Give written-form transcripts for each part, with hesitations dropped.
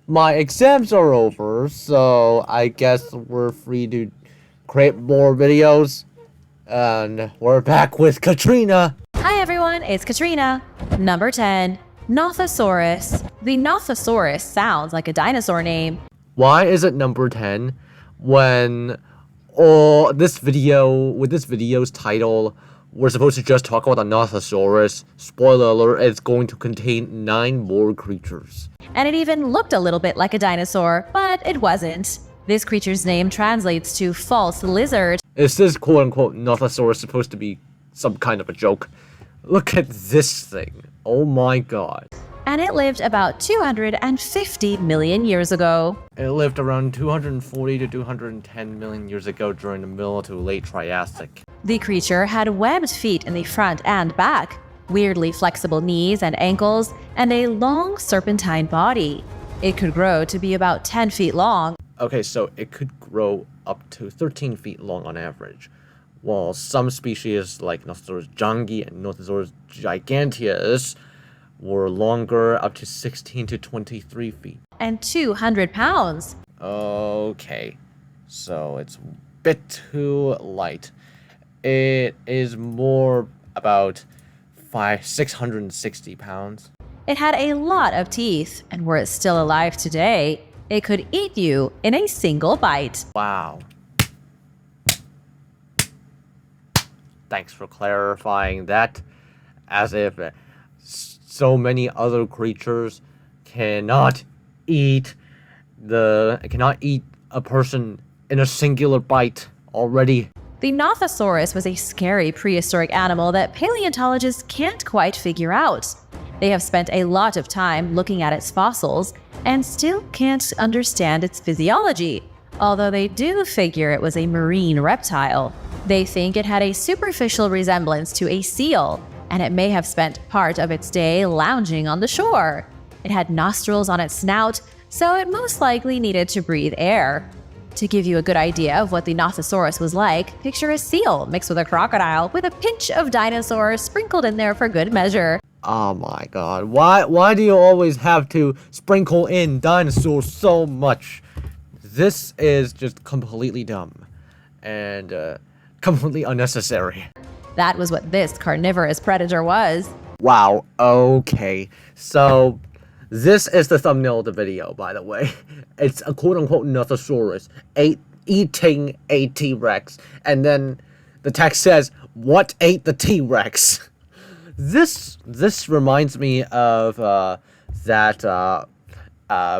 my exams are over, so I guess we're free to create more videos. And we're back with Katrina. Hi everyone, it's Katrina. Number 10, Nothosaurus. The Nothosaurus sounds like a dinosaur name. Why is it number 10 when this video's title, we're supposed to just talk about the Nothosaurus. Spoiler alert, it's going to contain 9 more creatures. And it even looked a little bit like a dinosaur, but it wasn't. This creature's name translates to false lizard. Is this quote-unquote Nothosaurus supposed to be some kind of a joke? Look at this thing. Oh my god. And it lived about 250 million years ago. It lived around 240 to 210 million years ago during the middle to late Triassic. The creature had webbed feet in the front and back, weirdly flexible knees and ankles, and a long serpentine body. It could grow to be about 10 feet long. Okay, so it could grow up to 13 feet long on average, while some species like Nothosaurus jangi and Nothosaurus giganteus were longer, up to 16 to 23 feet. And 200 pounds. Okay, so it's a bit too light. It is more about 660 pounds. It had a lot of teeth, and were it still alive today, it could eat you in a single bite. Wow. Thanks for clarifying that, as if so many other creatures cannot eat a person in a singular bite already. The Nothosaurus was a scary prehistoric animal that paleontologists can't quite figure out. They have spent a lot of time looking at its fossils and still can't understand its physiology, although they do figure it was a marine reptile. They think it had a superficial resemblance to a seal, and it may have spent part of its day lounging on the shore. It had nostrils on its snout, so it most likely needed to breathe air. To give you a good idea of what the Nothosaurus was like, picture a seal mixed with a crocodile with a pinch of dinosaur sprinkled in there for good measure. Oh my god, why do you always have to sprinkle in dinosaurs so much? This is just completely dumb and completely unnecessary. That was what this carnivorous predator was. Wow, okay. So, this is the thumbnail of the video, by the way. It's a quote-unquote Nothosaurus eating a T-Rex. And then the text says, "What ate the T-Rex?" This reminds me of that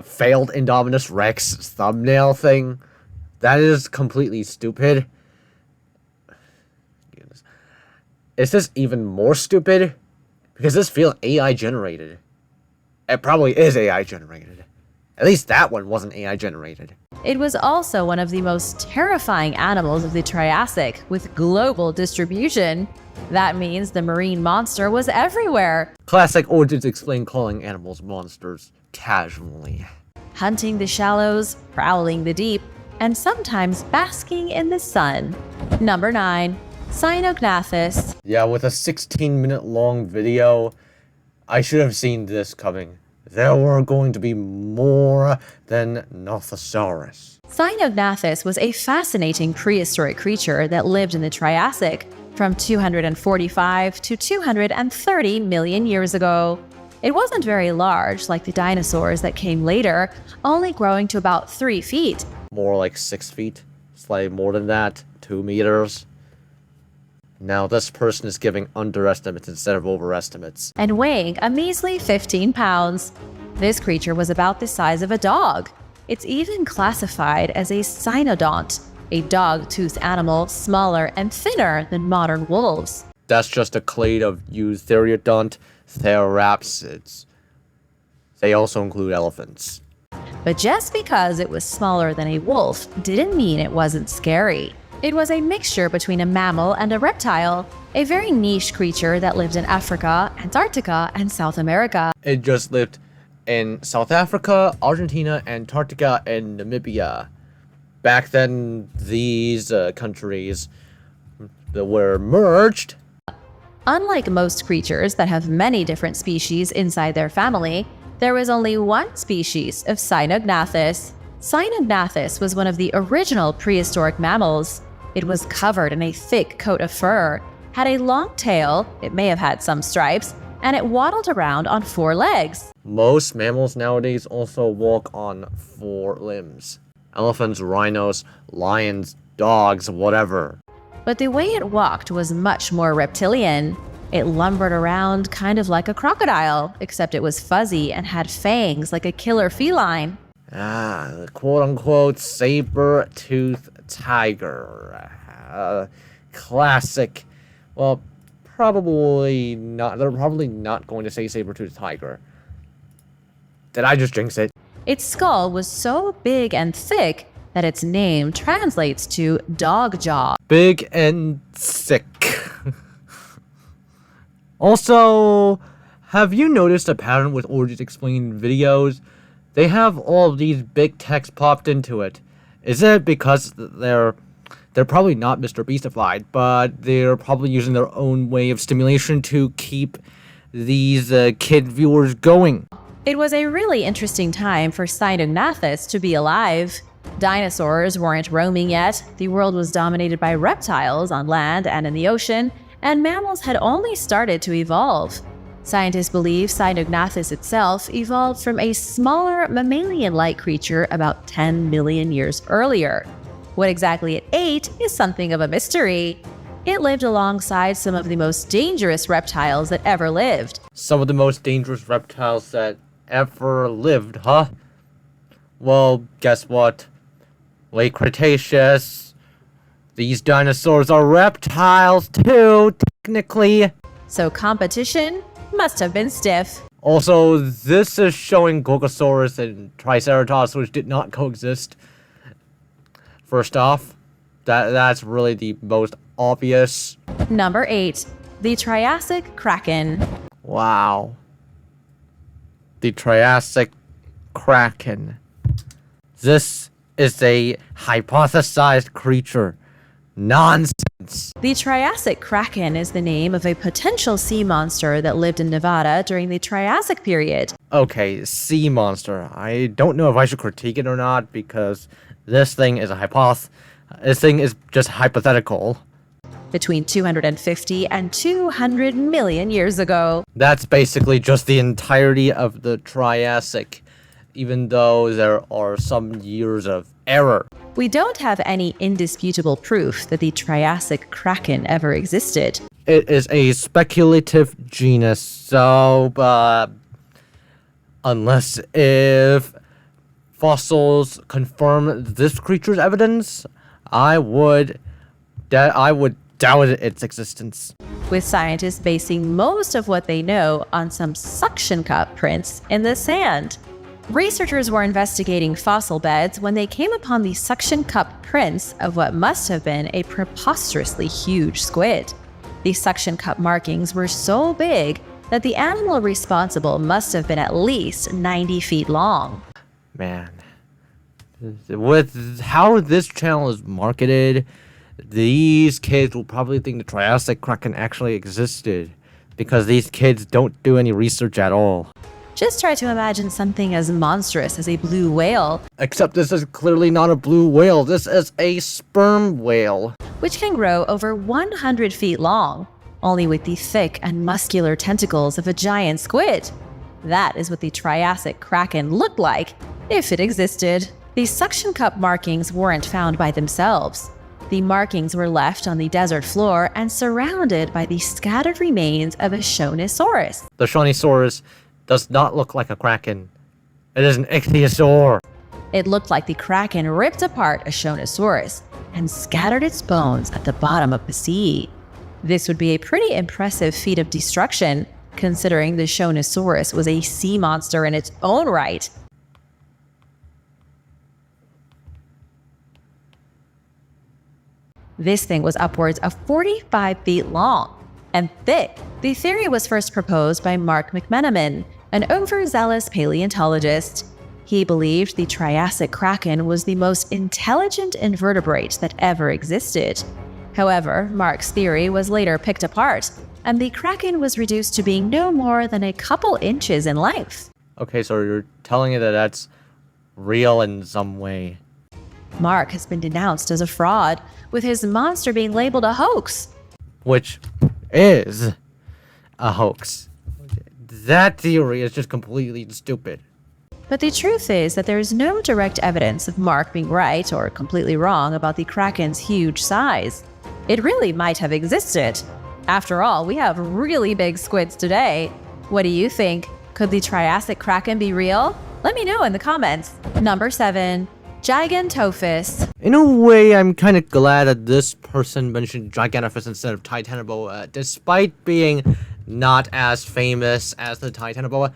failed Indominus Rex thumbnail thing. That is completely stupid. Is this even more stupid? Because this feels AI generated. It probably is AI generated. At least that one wasn't AI generated. It was also one of the most terrifying animals of the Triassic, with global distribution. That means the marine monster was everywhere. Classic Origins Explain calling animals monsters casually. Hunting the shallows, prowling the deep, and sometimes basking in the sun. Number 9. Zenacanthus. Yeah, with a 16-minute long video, I should have seen this coming. There were going to be more than Nothosaurus. Zenacanthus was a fascinating prehistoric creature that lived in the Triassic from 245 to 230 million years ago. It wasn't very large like the dinosaurs that came later, only growing to about 3 feet. More like 6 feet, slightly more than that, 2 meters. Now this person is giving underestimates instead of overestimates. And weighing a measly 15 pounds. This creature was about the size of a dog. It's even classified as a cynodont, a dog-toothed animal smaller and thinner than modern wolves. That's just a clade of Eutheriodont therapsids. They also include elephants. But just because it was smaller than a wolf didn't mean it wasn't scary. It was a mixture between a mammal and a reptile, a very niche creature that lived in Africa, Antarctica, and South America. It just lived in South Africa, Argentina, Antarctica, and Namibia. Back then, these countries that were merged. Unlike most creatures that have many different species inside their family, There was only one species of Zenacanthus. Zenacanthus was one of the original prehistoric mammals. It was covered in a thick coat of fur, had a long tail, it may have had some stripes, and it waddled around on 4 legs. Most mammals nowadays also walk on 4 limbs. Elephants, rhinos, lions, dogs, whatever. But the way it walked was much more reptilian. It lumbered around kind of like a crocodile, except it was fuzzy and had fangs like a killer feline. The quote-unquote saber-toothed tiger. Classic. Well, probably not. They're probably not going to say saber-toothed tiger. Did I just jinx it? Its skull was so big and thick that its name translates to dog jaw. Big and sick. Also, have you noticed a pattern with Origins Explained videos? They have all of these big text popped into it. Is it because they're probably not Mr. Beastified, but they're probably using their own way of stimulation to keep these kid viewers going? It was a really interesting time for Zenacanthus to be alive. Dinosaurs weren't roaming yet, the world was dominated by reptiles on land and in the ocean, and mammals had only started to evolve. Scientists believe Zenacanthus itself evolved from a smaller mammalian-like creature about 10 million years earlier. What exactly it ate is something of a mystery. It lived alongside some of the most dangerous reptiles that ever lived. Some of the most dangerous reptiles that ever lived, huh? Well, guess what? Late Cretaceous. These dinosaurs are reptiles too, technically. So competition must have been stiff. Also, this is showing Gigantosaurus and Triceratops, which did not coexist. First off, that's really the most obvious. Number 8. The Triassic Kraken. Wow. The Triassic Kraken. This is a hypothesized creature. Nonsense. The Triassic Kraken is the name of a potential sea monster that lived in Nevada during the Triassic period. Okay, sea monster. I don't know if I should critique it or not because this thing is this thing is just hypothetical. Between 250 and 200 million years ago. That's basically just the entirety of the Triassic, even though there are some years of error. We don't have any indisputable proof that the Triassic Kraken ever existed. It is a speculative genus, so, unless if fossils confirm this creature's evidence, I would doubt its existence. With scientists basing most of what they know on some suction cup prints in the sand. Researchers were investigating fossil beds when they came upon the suction cup prints of what must have been a preposterously huge squid. The suction cup markings were so big that the animal responsible must have been at least 90 feet long. Man, with how this channel is marketed, these kids will probably think the Triassic Kraken actually existed because these kids don't do any research at all. Just try to imagine something as monstrous as a blue whale. Except this is clearly not a blue whale. This is a sperm whale. Which can grow over 100 feet long, only with the thick and muscular tentacles of a giant squid. That is what the Triassic Kraken looked like, if it existed. These suction cup markings weren't found by themselves. The markings were left on the desert floor and surrounded by the scattered remains of a Shastasaurus. The Shastasaurus does not look like a kraken. It is an ichthyosaur. It looked like the Kraken ripped apart a Shastasaurus and scattered its bones at the bottom of the sea. This would be a pretty impressive feat of destruction, considering the Shastasaurus was a sea monster in its own right. This thing was upwards of 45 feet long and thick. The theory was first proposed by Mark McMenamin, an overzealous paleontologist. He believed the Triassic Kraken was the most intelligent invertebrate that ever existed. However, Mark's theory was later picked apart, and the Kraken was reduced to being no more than a couple inches in length. Okay, so you're telling me that that's real in some way. Mark has been denounced as a fraud, with his monster being labeled a hoax. Which is a hoax. That theory is just completely stupid. But the truth is that there is no direct evidence of Mark being right or completely wrong about the Kraken's huge size. It really might have existed. After all, we have really big squids today. What do you think? Could the Triassic Kraken be real? Let me know in the comments. Number 7. Gigantus Toofus. In a way, I'm kind of glad that this person mentioned Gigantus instead of Titanoboa, despite being not as famous as the Titanoboa.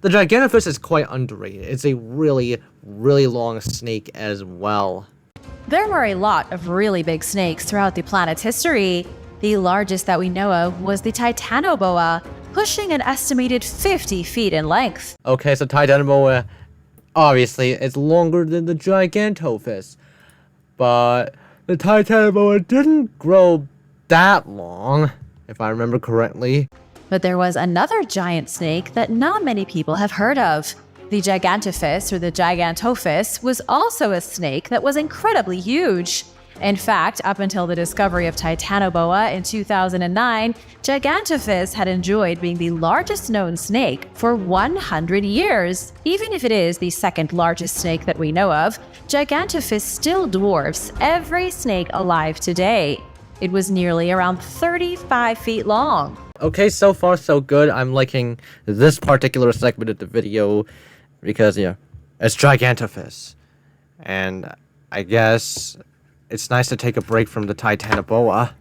The Gigantus is quite underrated. It's a really, really long snake as well. There were a lot of really big snakes throughout the planet's history. The largest that we know of was the Titanoboa, pushing an estimated 50 feet in length. Okay, so Titanoboa, obviously, it's longer than the Gigantus, but the Titanoboa didn't grow that long, if I remember correctly. But there was another giant snake that not many people have heard of. The Gigantus, or the Gigantophus, was also a snake that was incredibly huge. In fact, up until the discovery of Titanoboa in 2009, Gigantophus had enjoyed being the largest known snake for 100 years. Even if it is the second largest snake that we know of, Gigantophus still dwarfs every snake alive today. It was nearly around 35 feet long. Okay, so far so good. I'm liking this particular segment of the video because, yeah, it's Gigantophus. And I guess it's nice to take a break from the Titanoboa.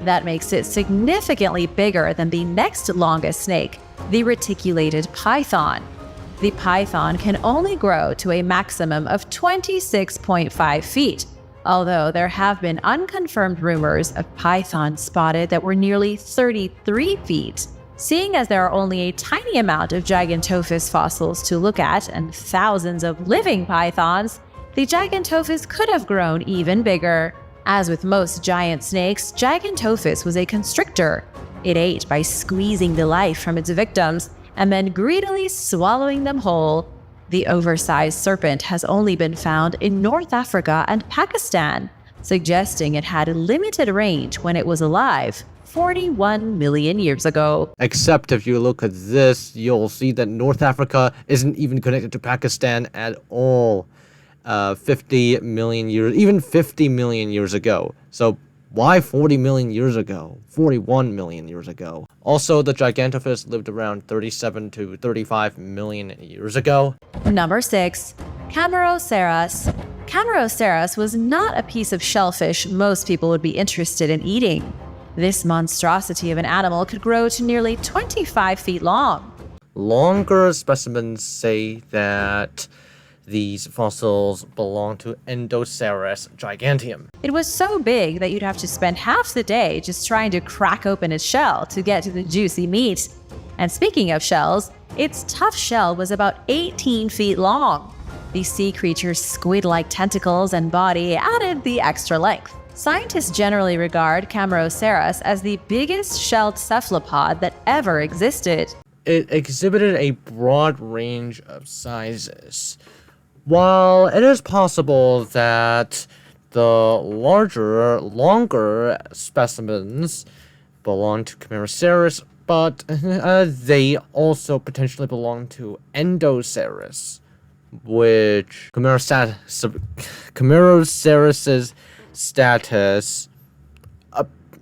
That makes it significantly bigger than the next longest snake, the reticulated python. The python can only grow to a maximum of 26.5 feet, although there have been unconfirmed rumors of pythons spotted that were nearly 33 feet. Seeing as there are only a tiny amount of Gigantophus fossils to look at and thousands of living pythons, the Gigantophus could have grown even bigger. As with most giant snakes, Gigantophus was a constrictor. It ate by squeezing the life from its victims and then greedily swallowing them whole. The oversized serpent has only been found in North Africa and Pakistan, suggesting it had a limited range when it was alive 41 million years ago. Except if you look at this, you'll see that North Africa isn't even connected to Pakistan at all. 50 million years, even 50 million years ago. So why 40 million years ago? 41 million years ago. Also, the Gigantophus lived around 37 to 35 million years ago. Number 6. Camarossa. Camarossa was not a piece of shellfish most people would be interested in eating. This monstrosity of an animal could grow to nearly 25 feet long. Longer specimens say that these fossils belong to Endoceras giganteum. It was so big that you'd have to spend half the day just trying to crack open its shell to get to the juicy meat. And speaking of shells, its tough shell was about 18 feet long. The sea creature's squid-like tentacles and body added the extra length. Scientists generally regard Camarossa as the biggest shelled cephalopod that ever existed. It exhibited a broad range of sizes. While it is possible that the larger, longer specimens belong to Camarossa, but they also potentially belong to Endoceras, which Camarossarus's status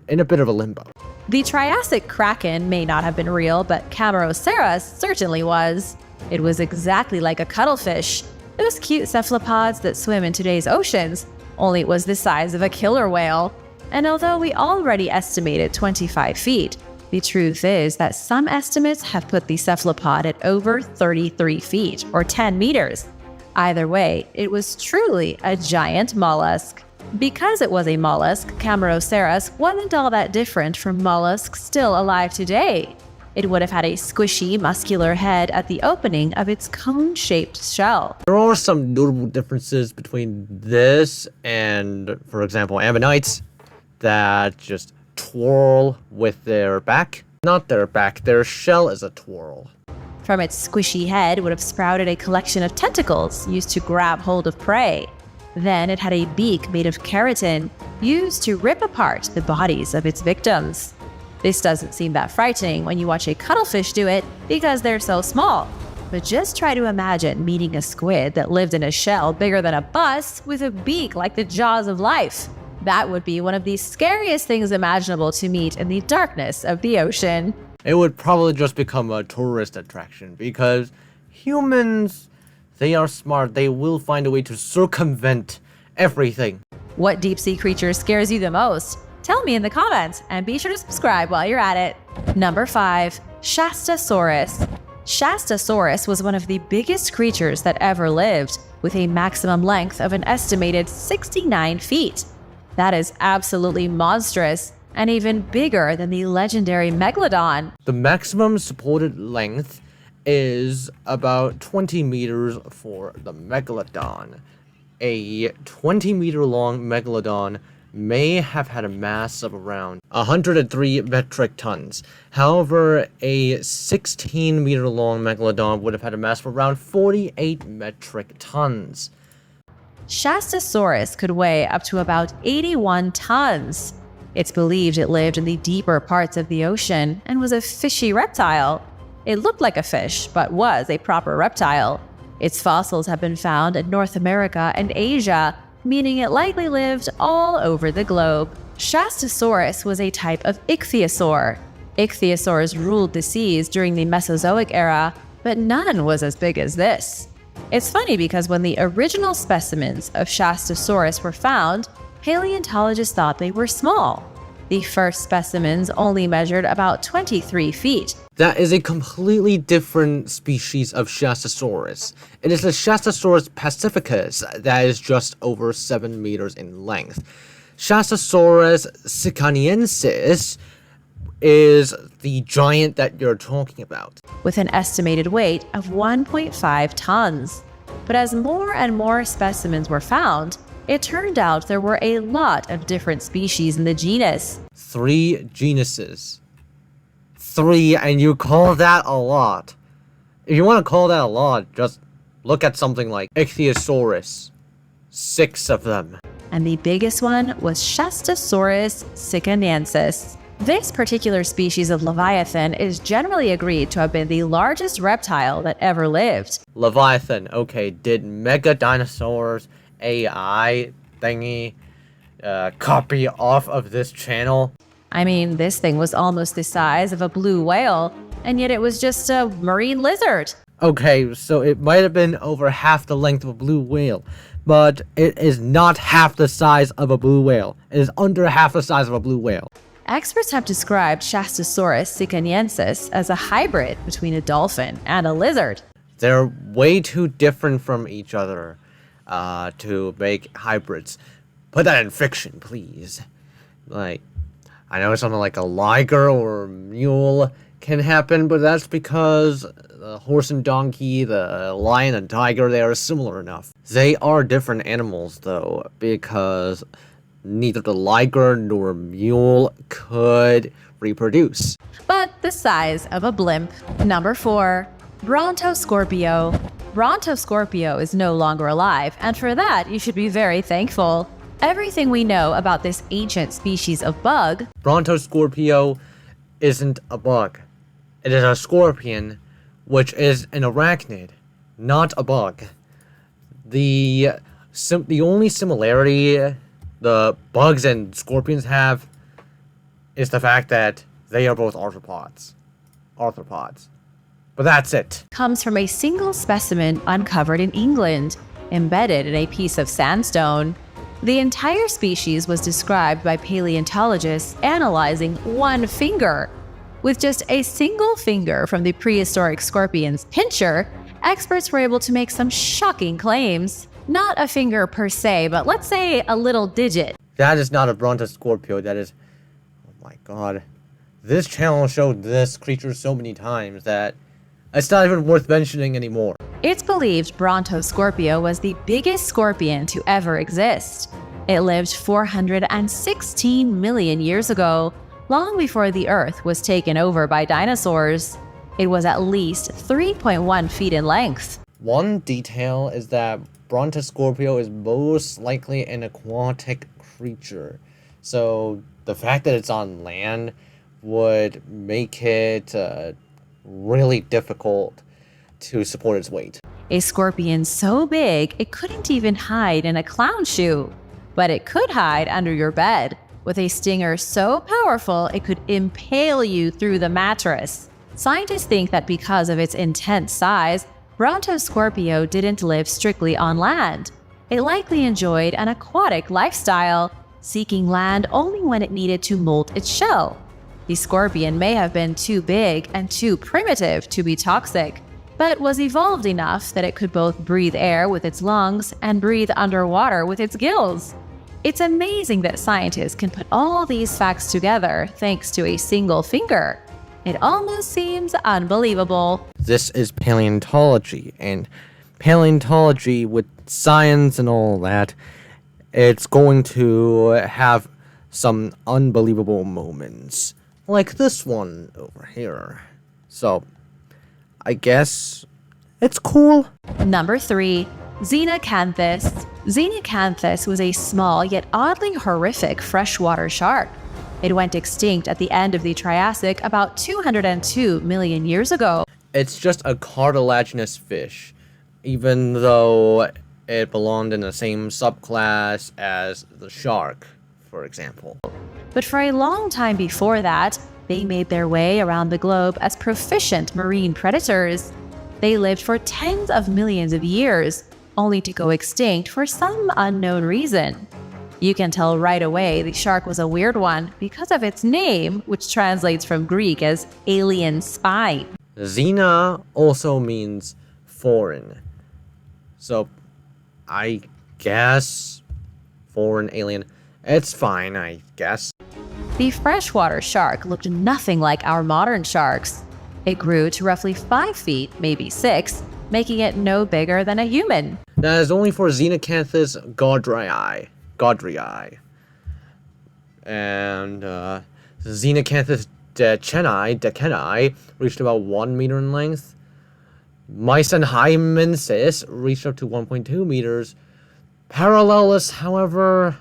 in a bit of a limbo. The Triassic Kraken may not have been real, but Camarossa certainly was. It was exactly like a cuttlefish, those cute cephalopods that swim in today's oceans, only it was the size of a killer whale. And although we already estimated 25 feet, the truth is that some estimates have put the cephalopod at over 33 feet, or 10 meters. Either way, it was truly a giant mollusk. Because it was a mollusk, Camarossa wasn't all that different from mollusks still alive today. It would have had a squishy, muscular head at the opening of its cone-shaped shell. There are some notable differences between this and, for example, ammonites that just twirl with their back. Not their back, their shell is a twirl. From its squishy head would have sprouted a collection of tentacles used to grab hold of prey. Then it had a beak made of keratin, used to rip apart the bodies of its victims. This doesn't seem that frightening when you watch a cuttlefish do it because they're so small. But just try to imagine meeting a squid that lived in a shell bigger than a bus with a beak like the jaws of life. That would be one of the scariest things imaginable to meet in the darkness of the ocean. It would probably just become a tourist attraction because humans, they are smart. They will find a way to circumvent everything. What deep-sea creature scares you the most? Tell me in the comments, and be sure to subscribe while you're at it. Number 5. Shastasaurus. Shastasaurus was one of the biggest creatures that ever lived, with a maximum length of an estimated 69 feet. That is absolutely monstrous, and even bigger than the legendary Megalodon. The maximum supported length is about 20 meters for the Megalodon. A 20-meter long Megalodon may have had a mass of around 103 metric tons. However, a 16-meter long Megalodon would have had a mass of around 48 metric tons. Shastasaurus could weigh up to about 81 tons. It's believed it lived in the deeper parts of the ocean and was a fishy reptile. It looked like a fish, but was a proper reptile. Its fossils have been found in North America and Asia, meaning it likely lived all over the globe. Shastasaurus was a type of ichthyosaur. Ichthyosaurs ruled the seas during the Mesozoic era, but none was as big as this. It's funny because when the original specimens of Shastasaurus were found, paleontologists thought they were small. The first specimens only measured about 23 feet. That is a completely different species of Shastasaurus. It is the Shastasaurus pacificus that is just over 7 meters in length. Shastasaurus sicaniensis is the giant that you're talking about, with an estimated weight of 1.5 tons. But as more and more specimens were found, it turned out there were a lot of different species in the genus. 3 genuses. 3, and you call that a lot. If you want to call that a lot, just look at something like Ichthyosaurus. 6 of them. And the biggest one was Shastasaurus sicaniensis. This particular species of leviathan is generally agreed to have been the largest reptile that ever lived. Leviathan, okay, did Mega Dinosaurs AI thingy copy off of this channel? I mean, this thing was almost the size of a blue whale, and yet it was just a marine lizard. Okay, so it might have been over half the length of a blue whale, but it is not half the size of a blue whale. It is under half the size of a blue whale. Experts have described Shastasaurus sicaniensis as a hybrid between a dolphin and a lizard. They're way too different from each other to make hybrids. Put that in fiction, please. Like, I know something like a liger or a mule can happen, but that's because the horse and donkey, the lion and tiger, they are similar enough. They are different animals, though, because neither the liger nor mule could reproduce. But the size of a blimp. Number 4. Brontoscorpio. Brontoscorpio is no longer alive, and for that, you should be very thankful. Everything we know about this ancient species of bug. Brontoscorpio isn't a bug. It is a scorpion, which is an arachnid, not a bug. The only similarity the bugs and scorpions have is the fact that they are both arthropods. But that's it. Comes from a single specimen uncovered in England, embedded in a piece of sandstone. The entire species was described by paleontologists analyzing one finger. With just a single finger from the prehistoric scorpion's pincher, experts were able to make some shocking claims. Not a finger per se, but let's say a little digit. That is not a Brontoscorpio, that is... Oh my god. This channel showed this creature so many times that it's not even worth mentioning anymore. It's believed Brontoscorpio was the biggest scorpion to ever exist. It lived 416 million years ago, long before the Earth was taken over by dinosaurs. It was at least 3.1 feet in length. One detail is that Brontoscorpio is most likely an aquatic creature, so the fact that it's on land would make it really difficult to support its weight. A scorpion so big it couldn't even hide in a clown shoe, but it could hide under your bed, with a stinger so powerful it could impale you through the mattress. Scientists think that because of its intense size, Brontoscorpio didn't live strictly on land. It likely enjoyed an aquatic lifestyle, seeking land only when it needed to molt its shell. The scorpion may have been too big and too primitive to be toxic, but was evolved enough that it could both breathe air with its lungs and breathe underwater with its gills. It's amazing that scientists can put all these facts together thanks to a single finger. It almost seems unbelievable. This is paleontology, and paleontology with science and all that, it's going to have some unbelievable moments, like this one over here. So, I guess it's cool. Number 3. Zenacanthus. Zenacanthus was a small yet oddly horrific freshwater shark. It went extinct at the end of the Triassic about 202 million years ago. It's just a cartilaginous fish, even though it belonged in the same subclass as the shark, for example. But for a long time before that, they made their way around the globe as proficient marine predators. They lived for tens of millions of years, only to go extinct for some unknown reason. You can tell right away the shark was a weird one because of its name, which translates from Greek as alien spine. Xena also means foreign. So, I guess foreign alien. It's fine, I guess. The freshwater shark looked nothing like our modern sharks. It grew to roughly 5 feet, maybe 6, making it no bigger than a human. That is only for Zenacanthus gaudrii. And Zenacanthus deceni reached about 1 meter in length. Mycenhymensis reached up to 1.2 meters. Parallelus, however,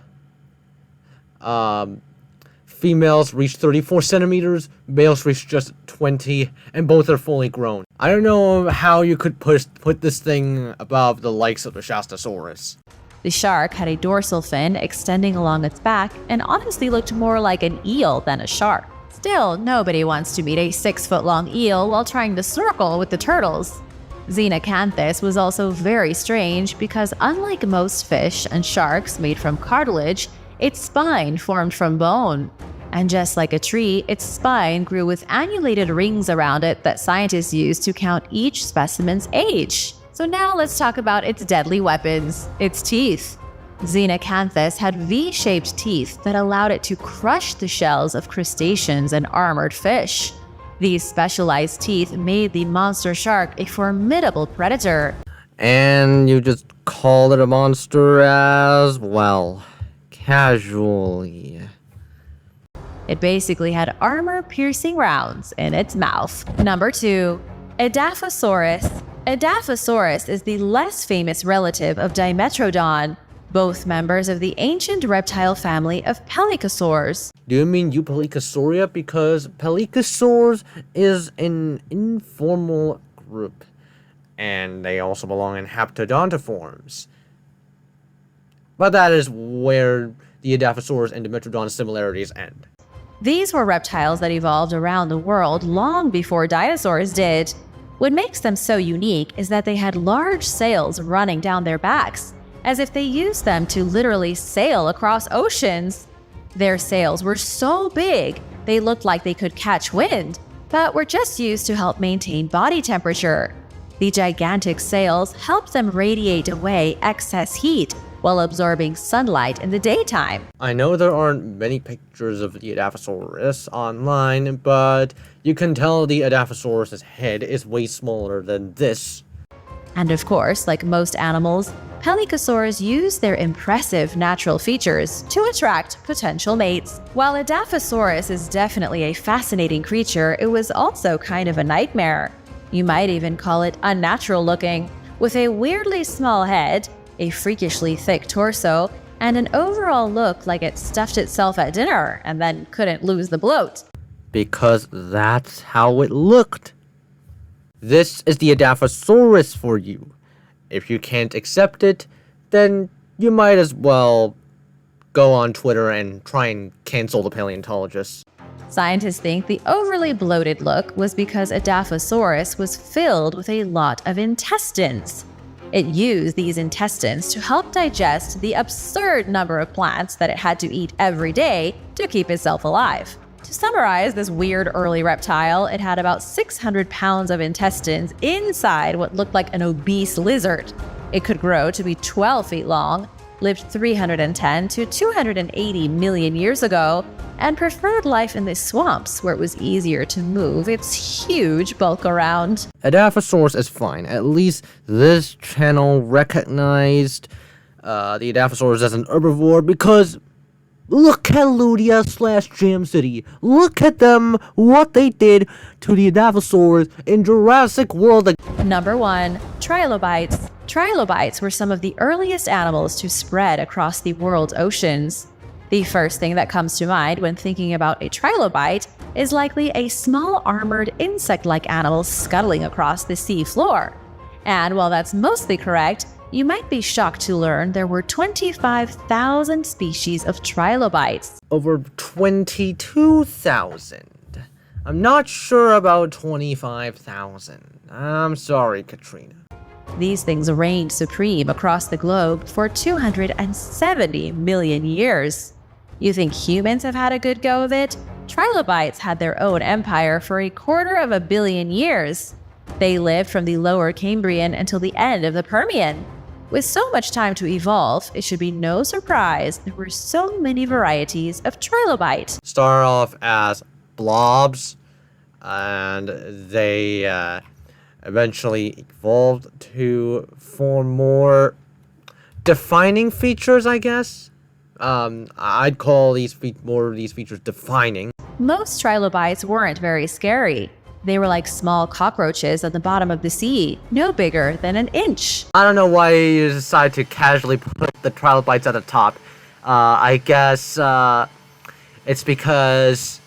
females reach 34 centimeters, males reach just 20, and both are fully grown. I don't know how you could put this thing above the likes of the Shastasaurus. The shark had a dorsal fin extending along its back and honestly looked more like an eel than a shark. Still, nobody wants to meet a 6-foot-long eel while trying to snorkel with the turtles. Zenacanthus was also very strange because unlike most fish and sharks made from cartilage, its spine formed from bone. And just like a tree, its spine grew with annulated rings around it that scientists use to count each specimen's age. So now let's talk about its deadly weapons, its teeth. Zenacanthus had V-shaped teeth that allowed it to crush the shells of crustaceans and armored fish. These specialized teeth made the monster shark a formidable predator. And you just called it a monster as well, casually. It basically had armor-piercing rounds in its mouth. Number 2. Adasaurus. Adasaurus is the less famous relative of Dimetrodon, both members of the ancient reptile family of pelycosaurs. Do you mean Eupelicosauria? Because pelycosaurs is an informal group, and they also belong in haptodontiforms. But that is where the Adasaurus and Dimetrodon similarities end. These were reptiles that evolved around the world long before dinosaurs did. What makes them so unique is that they had large sails running down their backs, as if they used them to literally sail across oceans. Their sails were so big, they looked like they could catch wind, but were just used to help maintain body temperature. The gigantic sails helped them radiate away excess heat while absorbing sunlight in the daytime. I know there aren't many pictures of the Adasaurus online, but you can tell the Adasaurus' head is way smaller than this. And of course, like most animals, pelycosaurs use their impressive natural features to attract potential mates. While Adasaurus is definitely a fascinating creature, it was also kind of a nightmare. You might even call it unnatural looking, with a weirdly small head, a freakishly thick torso, and an overall look like it stuffed itself at dinner and then couldn't lose the bloat. Because that's how it looked. This is the Adasaurus for you. If you can't accept it, then you might as well go on Twitter and try and cancel the paleontologists. Scientists think the overly bloated look was because Adasaurus was filled with a lot of intestines. It used these intestines to help digest the absurd number of plants that it had to eat every day to keep itself alive. To summarize this weird early reptile, it had about 600 pounds of intestines inside what looked like an obese lizard. It could grow to be 12 feet long, lived 310 to 280 million years ago, and preferred life in the swamps where it was easier to move its huge bulk around. Adasaurus is fine. At least this channel recognized the Adasaurus as an herbivore because look at Ludia/Jam City. Look at them, what they did to the Adasaurus in Jurassic World. Number 1. Trilobites. Trilobites were some of the earliest animals to spread across the world's oceans. The first thing that comes to mind when thinking about a trilobite is likely a small armored insect-like animal scuttling across the sea floor. And while that's mostly correct, you might be shocked to learn there were 25,000 species of trilobites. Over 22,000. I'm not sure about 25,000. I'm sorry, Katrina. These things reigned supreme across the globe for 270 million years. You think humans have had a good go of it? Trilobites had their own empire for 250 million years. They lived from the lower Cambrian until the end of the Permian. With so much time to evolve, it should be no surprise there were so many varieties of trilobite. Start off as blobs, and they eventually evolved to form more defining features, I guess. I'd call more of these features defining. Most trilobites weren't very scary. They were like small cockroaches at the bottom of the sea, no bigger than an inch. I don't know why you decided to casually put the trilobites at the top. I guess it's because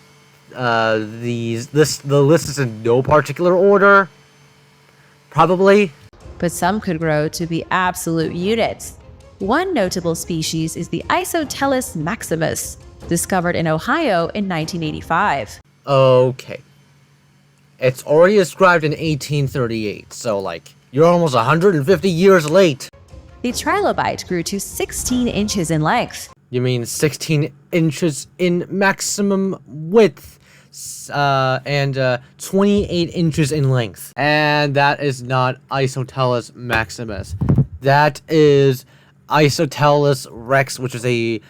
the list is in no particular order. Probably. But some could grow to be absolute units. One notable species is the Isotellus maximus, discovered in Ohio in 1985. Okay. It's already described in 1838, so you're almost 150 years late. The trilobite grew to 16 inches in length. You mean 16 inches in maximum width, and 28 inches in length. And that is not Isotellus maximus. That is Isotellus rex, which is a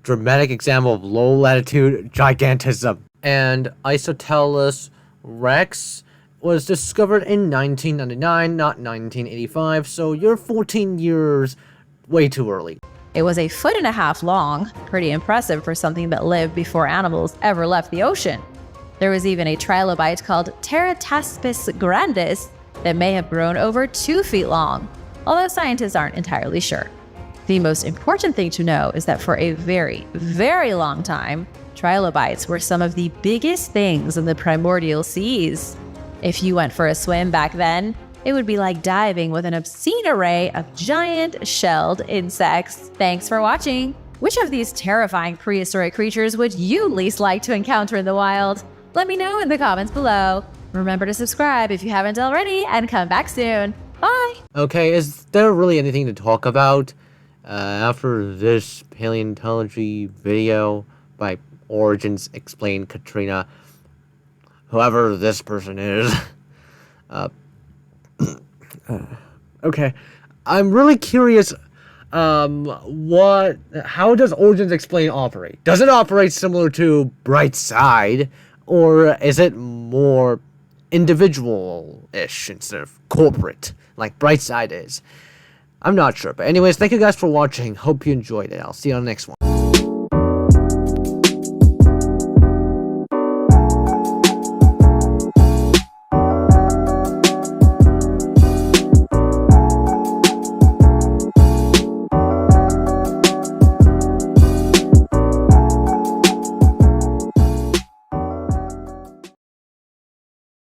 dramatic example of low-latitude gigantism. And Isotellus rex was discovered in 1999, not 1985, so you're 14 years way too early. It was 1.5 feet long, pretty impressive for something that lived before animals ever left the ocean. There was even a trilobite called Pterotaspis grandis that may have grown over 2 feet long, although scientists aren't entirely sure. The most important thing to know is that for a very, very long time, trilobites were some of the biggest things in the primordial seas. If you went for a swim back then, it would be like diving with an obscene array of giant shelled insects. Thanks for watching! Which of these terrifying prehistoric creatures would you least like to encounter in the wild? Let me know in the comments below. Remember to subscribe if you haven't already, and come back soon. Bye! Okay, is there really anything to talk about after this paleontology video by Origins Explained Katrina? Whoever this person is. Okay. I'm really curious, how does Origins Explain operate? Does it operate similar to Brightside, or is it more individual-ish instead of corporate, like Brightside is. I'm not sure. But anyways, thank you guys for watching. Hope you enjoyed it. I'll see you on the next one.